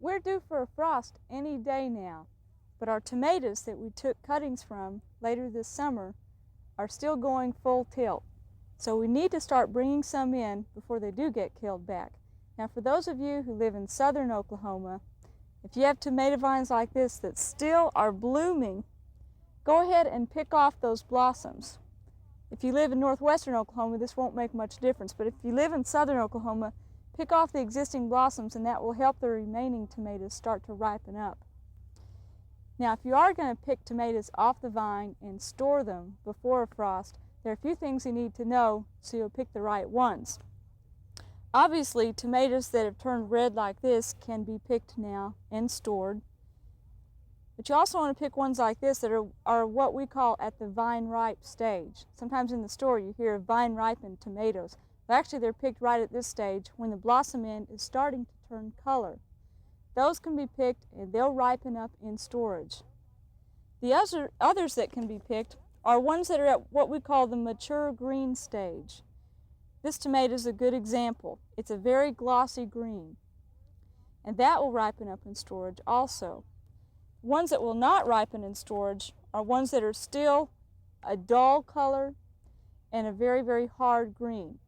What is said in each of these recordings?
We're due for a frost any day now, but our tomatoes that we took cuttings from later this summer are still going full tilt. So we need to start bringing some in before they do get killed back. Now for those of you who live in southern Oklahoma, if you have tomato vines like this that still are blooming, go ahead and pick off those blossoms. If you live in northwestern Oklahoma, this won't make much difference, but if you live in southern Oklahoma, pick off the existing blossoms and that will help the remaining tomatoes start to ripen up. Now if you are going to pick tomatoes off the vine and store them before a frost, there are a few things you need to know so you'll pick the right ones. Obviously, tomatoes that have turned red like this can be picked now and stored. But you also want to pick ones like this that are what we call at the vine ripe stage. Sometimes in the store you hear of vine ripened tomatoes. But actually they're picked right at this stage when the blossom end is starting to turn color. Those can be picked and they'll ripen up in storage. The others that can be picked are ones that are at what we call the mature green stage. This tomato is a good example. It's a very glossy green. And that will ripen up in storage also. Ones that will not ripen in storage are ones that are still a dull color and a very, very hard green.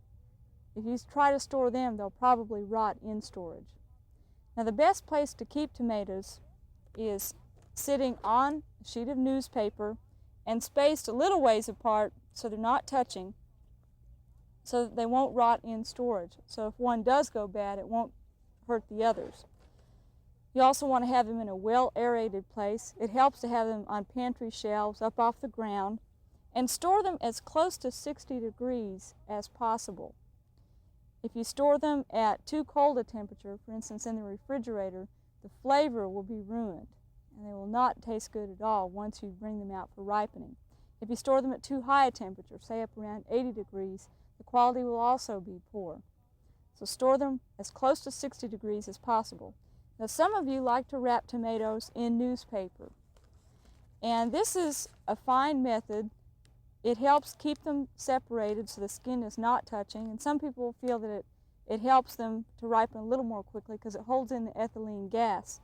If you try to store them, they'll probably rot in storage. Now the best place to keep tomatoes is sitting on a sheet of newspaper and spaced a little ways apart so they're not touching, so that they won't rot in storage. So if one does go bad, it won't hurt the others. You also want to have them in a well-aerated place. It helps to have them on pantry shelves up off the ground, and store them as close to 60 degrees as possible. If you store them at too cold a temperature, for instance in the refrigerator, the flavor will be ruined and they will not taste good at all once you bring them out for ripening. If you store them at too high a temperature, say up around 80 degrees, the quality will also be poor. So store them as close to 60 degrees as possible. Now some of you like to wrap tomatoes in newspaper, and this is a fine method. It helps keep them separated so the skin is not touching, and some people feel that it helps them to ripen a little more quickly because it holds in the ethylene gas.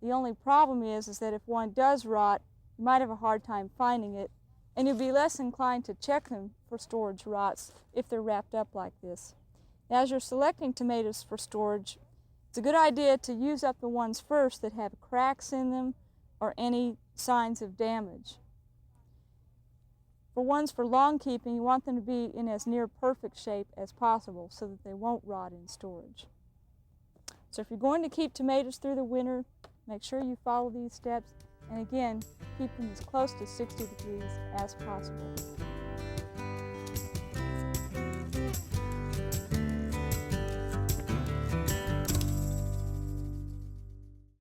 The only problem is that if one does rot, you might have a hard time finding it, and you'll be less inclined to check them for storage rots if they're wrapped up like this. Now, as you're selecting tomatoes for storage, it's a good idea to use up the ones first that have cracks in them or any signs of damage. For ones for long keeping, you want them to be in as near perfect shape as possible so that they won't rot in storage. So if you're going to keep tomatoes through the winter, make sure you follow these steps, and again, keep them as close to 60 degrees as possible.